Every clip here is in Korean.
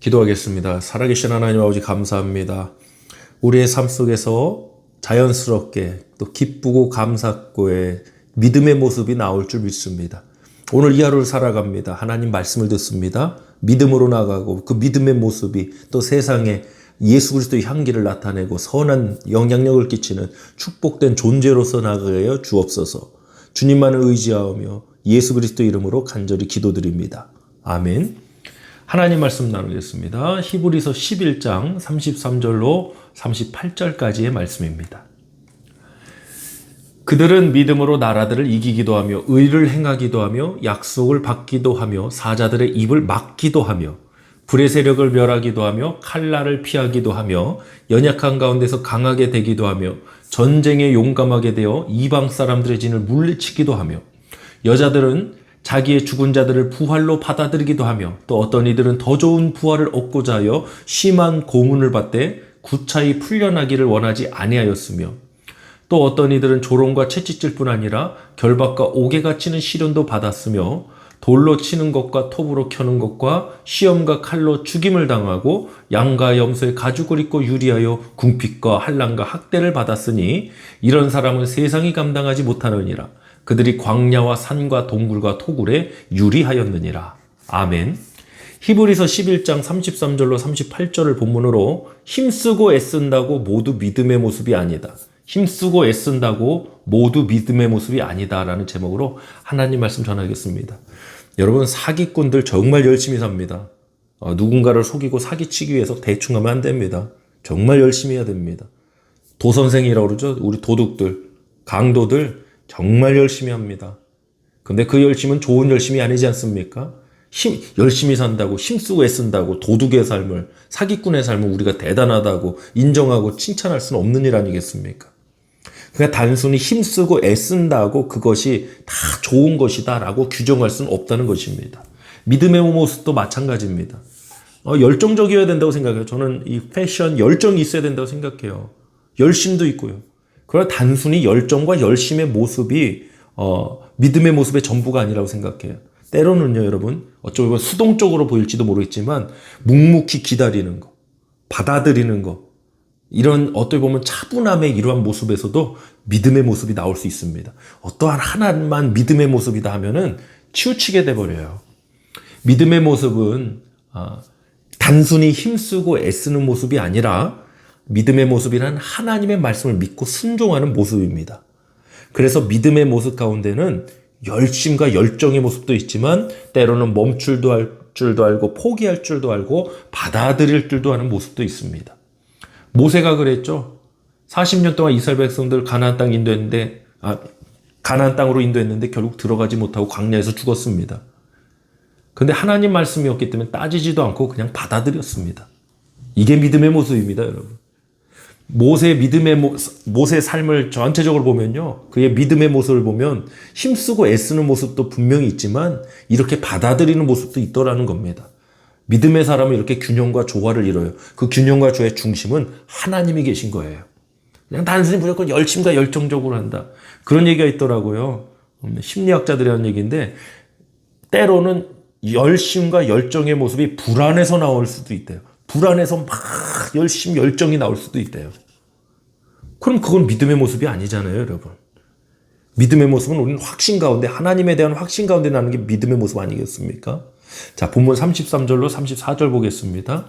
기도하겠습니다. 살아계신 하나님 아버지 감사합니다. 우리의 삶 속에서 자연스럽게 또 기쁘고 감사고의 믿음의 모습이 나올 줄 믿습니다. 오늘 이 하루를 살아갑니다. 하나님 말씀을 듣습니다. 믿음으로 나가고 그 믿음의 모습이 또 세상에 예수 그리스도의 향기를 나타내고 선한 영향력을 끼치는 축복된 존재로서 나가게 하여 주옵소서. 주님만을 의지하며 예수 그리스도 이름으로 간절히 기도드립니다. 아멘. 하나님 말씀 나누겠습니다. 히브리서 11장 33절로 38절까지의 말씀입니다. 그들은 믿음으로 나라들을 이기기도 하며 의를 행하기도 하며 약속을 받기도 하며 사자들의 입을 막기도 하며 불의 세력을 멸하기도 하며 칼날을 피하기도 하며 연약한 가운데서 강하게 되기도 하며 전쟁에 용감하게 되어 이방 사람들의 진을 물리치기도 하며 여자들은 자기의 죽은 자들을 부활로 받아들이기도 하며 또 어떤 이들은 더 좋은 부활을 얻고자 하여 심한 고문을 받되 구차히 풀려나기를 원하지 아니하였으며 또 어떤 이들은 조롱과 채찍질 뿐 아니라 결박과 옥에 치는 시련도 받았으며 돌로 치는 것과 톱으로 켜는 것과 시험과 칼로 죽임을 당하고 양과 염소의 가죽을 입고 유리하여 궁핍과 환난과 학대를 받았으니 이런 사람은 세상이 감당하지 못하느니라. 그들이 광야와 산과 동굴과 토굴에 유리하였느니라. 아멘. 히브리서 11장 33절로 38절을 본문으로 힘쓰고 애쓴다고 모두 믿음의 모습이 아니다. 힘쓰고 애쓴다고 모두 믿음의 모습이 아니다라는 제목으로 하나님 말씀 전하겠습니다. 여러분, 사기꾼들 정말 열심히 삽니다. 누군가를 속이고 사기치기 위해서 대충 하면 안 됩니다. 정말 열심히 해야 됩니다. 도선생이라고 그러죠. 우리 도둑들, 강도들 정말 열심히 합니다. 근데 그 열심은 좋은 열심이 아니지 않습니까? 열심히 산다고, 힘쓰고 애쓴다고 도둑의 삶을, 사기꾼의 삶을 우리가 대단하다고 인정하고 칭찬할 수는 없는 일 아니겠습니까? 그러니까 단순히 힘쓰고 애쓴다고 그것이 다 좋은 것이다 라고 규정할 수는 없다는 것입니다. 믿음의 모습도 마찬가지입니다. 열정적이어야 된다고 생각해요. 저는 이 패션 열정이 있어야 된다고 생각해요. 열심도 있고요. 그러나 단순히 열정과 열심의 모습이 믿음의 모습의 전부가 아니라고 생각해요. 때로는요, 여러분, 어쩌면 수동적으로 보일지도 모르겠지만 묵묵히 기다리는 거, 받아들이는 거, 이런 어떻게 보면 차분함의 이러한 모습에서도 믿음의 모습이 나올 수 있습니다. 어떠한 하나만 믿음의 모습이다 하면은 치우치게 돼버려요. 믿음의 모습은 단순히 힘쓰고 애쓰는 모습이 아니라 믿음의 모습이란 하나님의 말씀을 믿고 순종하는 모습입니다. 그래서 믿음의 모습 가운데는 열심과 열정의 모습도 있지만 때로는 멈출도 할 줄도 알고 포기할 줄도 알고 받아들일 줄도 하는 모습도 있습니다. 모세가 그랬죠. 40년 동안 이스라엘 백성들 가나안 땅으로 인도했는데 결국 들어가지 못하고 광야에서 죽었습니다. 근데 하나님 말씀이었기 때문에 따지지도 않고 그냥 받아들였습니다. 이게 믿음의 모습입니다, 여러분. 모세의 삶을 전체적으로 보면요. 그의 믿음의 모습을 보면 힘쓰고 애쓰는 모습도 분명히 있지만 이렇게 받아들이는 모습도 있더라는 겁니다. 믿음의 사람은 이렇게 균형과 조화를 이뤄요. 그 균형과 조화의 중심은 하나님이 계신 거예요. 그냥 단순히 무조건 열심과 열정적으로 한다. 그런 얘기가 있더라고요. 심리학자들이 하는 얘기인데 때로는 열심과 열정의 모습이 불안해서 나올 수도 있대요. 불안해서 막 열심, 열정이 나올 수도 있대요. 그럼 그건 믿음의 모습이 아니잖아요, 여러분. 믿음의 모습은 우리는 확신 가운데, 하나님에 대한 확신 가운데 나는 게 믿음의 모습 아니겠습니까? 자, 본문 33절로 34절 보겠습니다.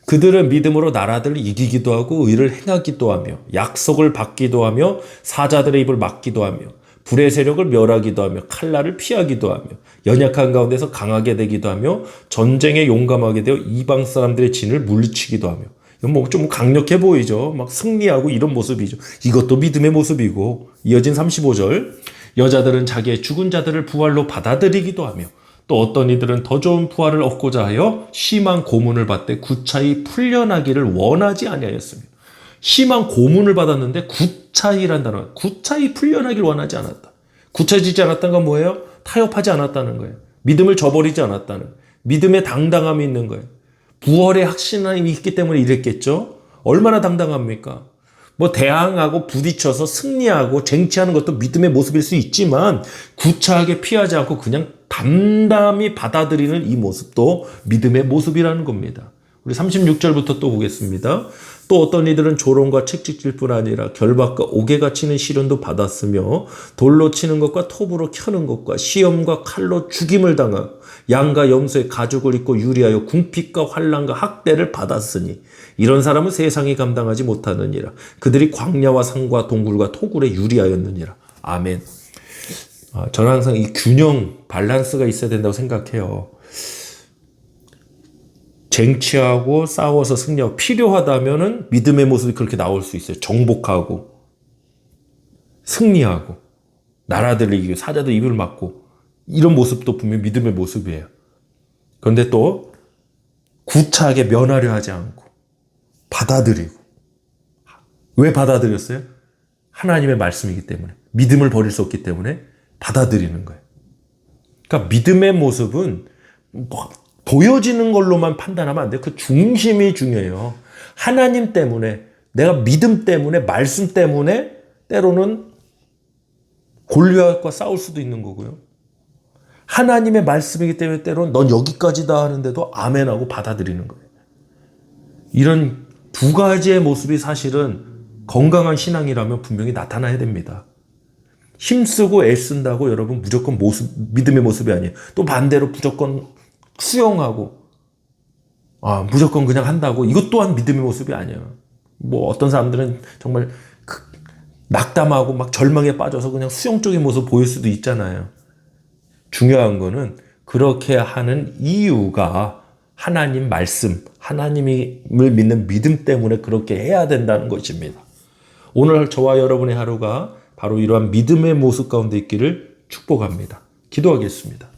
그들은 믿음으로 나라들을 이기기도 하고 의를 행하기도 하며 약속을 받기도 하며 사자들의 입을 막기도 하며 불의 세력을 멸하기도 하며 칼날을 피하기도 하며 연약한 가운데서 강하게 되기도 하며 전쟁에 용감하게 되어 이방 사람들의 진을 물리치기도 하며. 이건 뭐 좀 강력해 보이죠. 막 승리하고 이런 모습이죠. 이것도 믿음의 모습이고. 이어진 35절. 여자들은 자기의 죽은 자들을 부활로 받아들이기도 하며 또 어떤 이들은 더 좋은 부활을 얻고자 하여 심한 고문을 받되 구차히 풀려나기를 원하지 아니하였으며. 심한 고문을 받았는데 구차히란 단어, 구차히 풀려나기를 원하지 않았다. 구차해지지 않았다는 건 뭐예요? 타협하지 않았다는 거예요. 믿음을 저버리지 않았다는 거예요. 믿음의 당당함이 있는 거예요. 부활의 확신함이 있기 때문에 이랬겠죠. 얼마나 당당합니까? 뭐 대항하고 부딪혀서 승리하고 쟁취하는 것도 믿음의 모습일 수 있지만 구차하게 피하지 않고 그냥 담담히 받아들이는 이 모습도 믿음의 모습이라는 겁니다. 우리 36절부터 또 보겠습니다. 또 어떤 이들은 조롱과 채찍질 뿐 아니라 결박과 옥에가 치는 시련도 받았으며 돌로 치는 것과 톱으로 켜는 것과 시험과 칼로 죽임을 당하고 양과 염소의 가죽을 입고 유리하여 궁핍과 환난과 학대를 받았으니 이런 사람은 세상이 감당하지 못하느니라. 그들이 광야와 산과 동굴과 토굴에 유리하였느니라. 아멘. 저는 항상 이 균형, 밸런스가 있어야 된다고 생각해요. 쟁취하고 싸워서 승리하고 필요하다면은 믿음의 모습이 그렇게 나올 수 있어요. 정복하고 승리하고 나라들을 이기고 사자들 입을 막고 이런 모습도 분명히 믿음의 모습이에요. 그런데 또 구차하게 면하려 하지 않고 받아들이고. 왜 받아들였어요? 하나님의 말씀이기 때문에. 믿음을 버릴 수 없기 때문에 받아들이는 거예요. 그러니까 믿음의 모습은 보여지는 걸로만 판단하면 안 돼요. 그 중심이 중요해요. 하나님 때문에, 내가 믿음 때문에, 말씀 때문에 때로는 골리앗과 싸울 수도 있는 거고요. 하나님의 말씀이기 때문에 때로는 넌 여기까지다 하는데도 아멘하고 받아들이는 거예요. 이런 두 가지의 모습이 사실은 건강한 신앙이라면 분명히 나타나야 됩니다. 힘쓰고 애쓴다고 여러분 무조건 믿음의 모습이 아니에요. 또 반대로 무조건 수용하고 무조건 그냥 한다고 이것 또한 믿음의 모습이 아니에요. 뭐 어떤 사람들은 정말 낙담하고 막 절망에 빠져서 그냥 수용적인 모습 보일 수도 있잖아요. 중요한 거는 그렇게 하는 이유가 하나님 말씀, 하나님을 믿는 믿음 때문에 그렇게 해야 된다는 것입니다. 오늘 저와 여러분의 하루가 바로 이러한 믿음의 모습 가운데 있기를 축복합니다. 기도하겠습니다.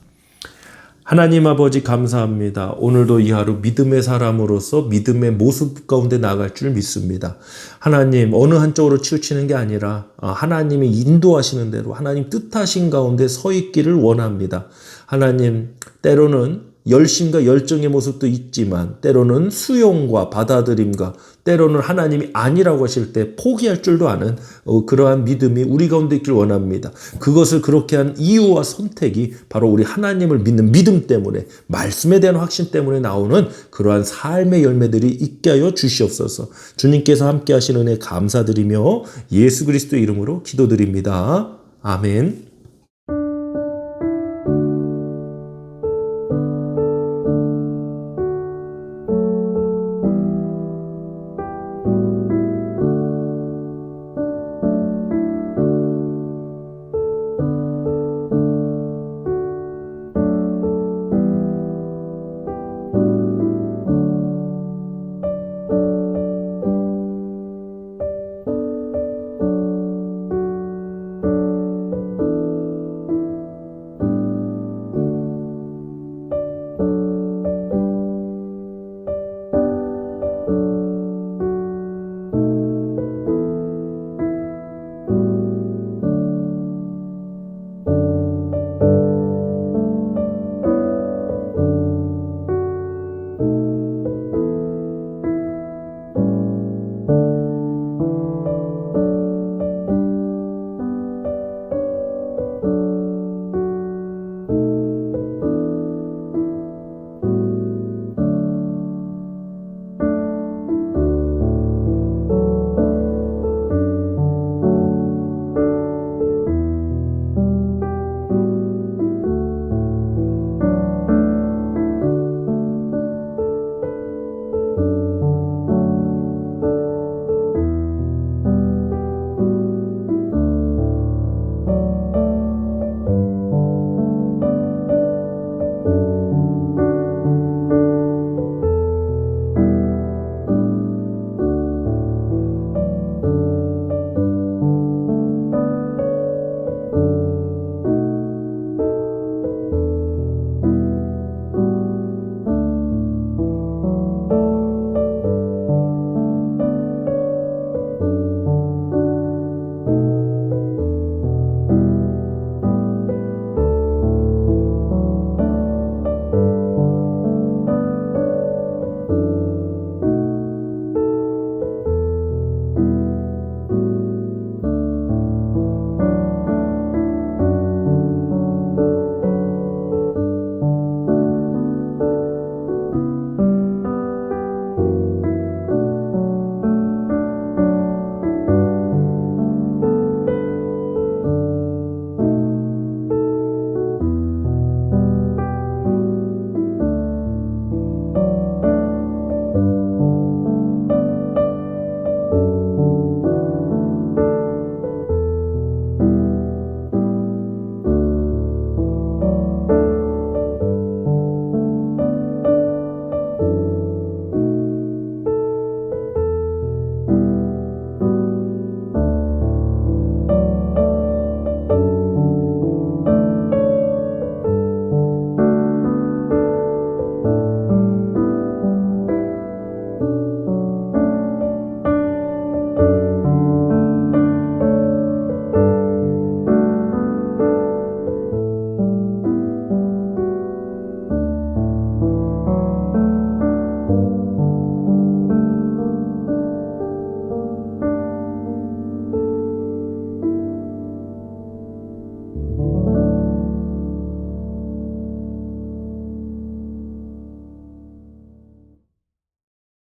하나님 아버지 감사합니다. 오늘도 이 하루 믿음의 사람으로서 믿음의 모습 가운데 나아갈 줄 믿습니다. 하나님 어느 한쪽으로 치우치는 게 아니라 하나님이 인도하시는 대로 하나님 뜻하신 가운데 서 있기를 원합니다. 하나님 때로는 열심과 열정의 모습도 있지만 때로는 수용과 받아들임과 때로는 하나님이 아니라고 하실 때 포기할 줄도 아는 그러한 믿음이 우리 가운데 있길 원합니다. 그것을 그렇게 한 이유와 선택이 바로 우리 하나님을 믿는 믿음 때문에 말씀에 대한 확신 때문에 나오는 그러한 삶의 열매들이 있게 하여 주시옵소서. 주님께서 함께 하신 은혜 감사드리며 예수 그리스도의 이름으로 기도드립니다. 아멘.